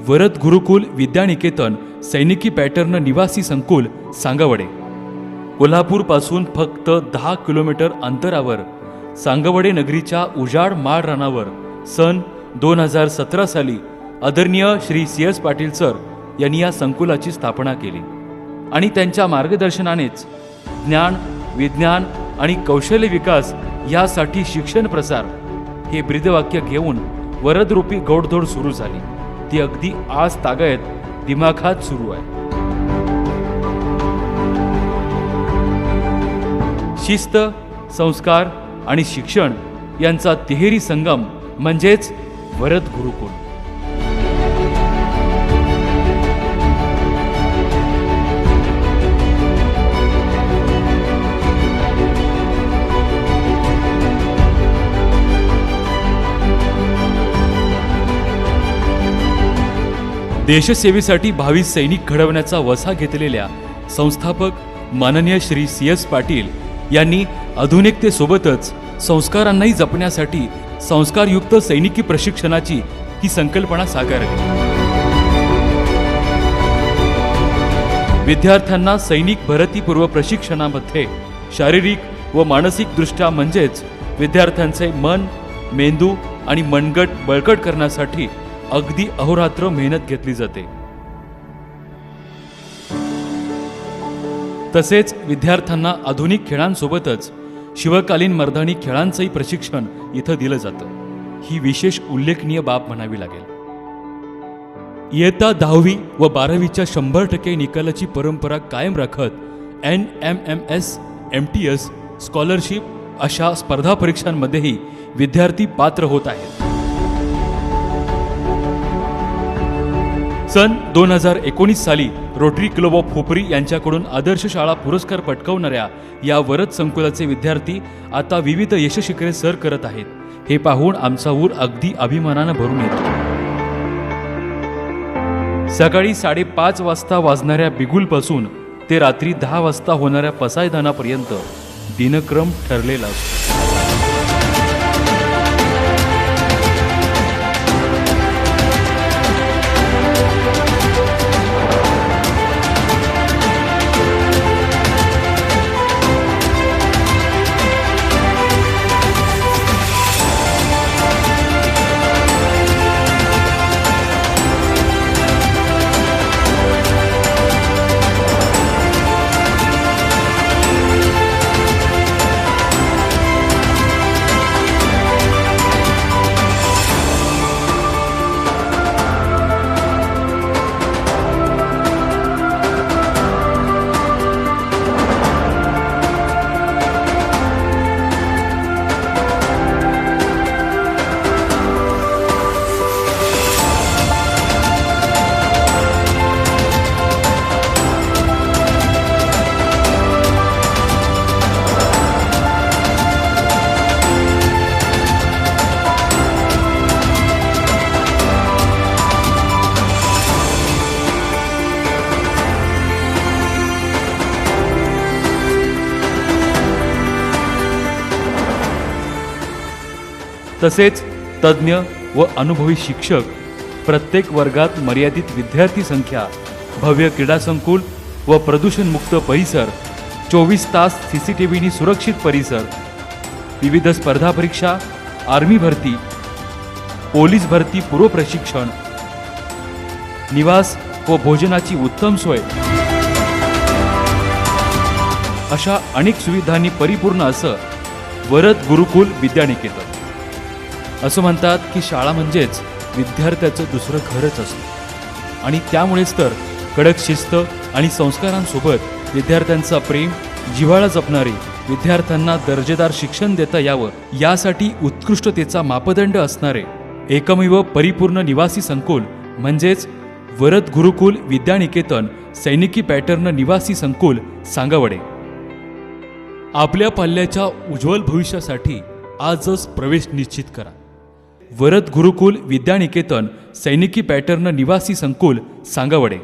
वरद गुरुकुल विद्यानिकेतन सैनिकी पॅटर्न निवासी संकुल सांगवडे. कोल्हापूर पासून फक्त 10 किलोमीटर अंतरावर सांगवडे नगरीच्या उजाड माळ रानावर सन 2017 साली आदरणीय श्री CS पाटील सर यांनी या संकुलाची स्थापना केली आणि त्यांच्या मार्गदर्शनानेच ज्ञान, विज्ञान आणि कौशल्य विकास यासाठी शिक्षण प्रसार हे ब्रीदवाक्य घेऊन वरदरूपी घोडदौड सुरू झाली. ती अगदी आज तागायत दिमाखात सुरू आहे. शिस्त, संस्कार आणि शिक्षण यांचा तिहेरी संगम म्हणजेच वरद गुरुकुल. देशसेवेसाठी भावी सैनिक घडवण्याचा वसा घेतलेल्या संस्थापक माननीय श्री CS पाटील यांनी आधुनिकतेसोबतच संस्कारांनाही जपण्यासाठी संस्कारयुक्त सैनिकी प्रशिक्षणाची ही संकल्पना साकारली. विद्यार्थ्यांना सैनिक भरतीपूर्व प्रशिक्षणामध्ये शारीरिक व मानसिक दृष्ट्या म्हणजेच विद्यार्थ्यांचे मन, मेंदू आणि मनगट बळकट करण्यासाठी अगदी अहोरात्र मेहनत घेतली जाते. तसेच विद्यार्थ्यांना आधुनिक खेळांसोबतच शिवकालीन मर्दानी खेळांचंही प्रशिक्षण इथं दिलं जातं. ही विशेष उल्लेखनीय बाब म्हणावी लागेल. इयत्ता 10वी व 12वीच्या 100% निकालाची परंपरा कायम राखत NMMS, MTS, स्कॉलरशिप अशा स्पर्धा परीक्षांमध्येही विद्यार्थी पात्र होत आहेत. सन 2019 साली रोटरी क्लब ऑफ हुपरी यांच्याकडून आदर्श शाळा पुरस्कार पटकावणाऱ्या या वरद संकुलाचे विद्यार्थी आता विविध यशशिखरे सर करत आहेत. हे पाहून आमचा ऊर अगदी अभिमानानं भरून येतो. सकाळी 5:30 वाजता वाजणाऱ्या बिगुलपासून ते रात्री 10 वाजता होणाऱ्या पसायदानापर्यंत दिनक्रम ठरलेला असतो. तसेच तज्ज्ञ व अनुभवी शिक्षक, प्रत्येक वर्गात मर्यादित विद्यार्थी संख्या, भव्य क्रीडा संकुल व प्रदूषणमुक्त परिसर, 24 तास CCTVनी सुरक्षित परिसर, विविध स्पर्धा परीक्षा, आर्मी भरती, पोलीस भरती पूर्व प्रशिक्षण, निवास व भोजनाची उत्तम सोय अशा अनेक सुविधांनी परिपूर्ण असं वरद गुरुकुल विद्यानिकेतन. असं म्हणतात की शाळा म्हणजेच विद्यार्थ्याचं दुसरं घरच असतं आणि त्यामुळेच तर कडक शिस्त आणि संस्कारांसोबत विद्यार्थ्यांचा प्रेम, जिव्हाळा जपणारी, विद्यार्थ्यांना दर्जेदार शिक्षण देता यावं यासाठी उत्कृष्टतेचा मापदंड असणारे एकमेव परिपूर्ण निवासी संकुल म्हणजेच वरद गुरुकुल विद्यानिकेतन सैनिकी पॅटर्न निवासी संकुल सांगवडे. आपल्या पाल्याच्या उज्ज्वल भविष्यासाठी आजच प्रवेश निश्चित करा. वरद गुरुकुल विद्यानिकेतन सैनिकी पॅटर्न निवासी संकुल सांगवडे.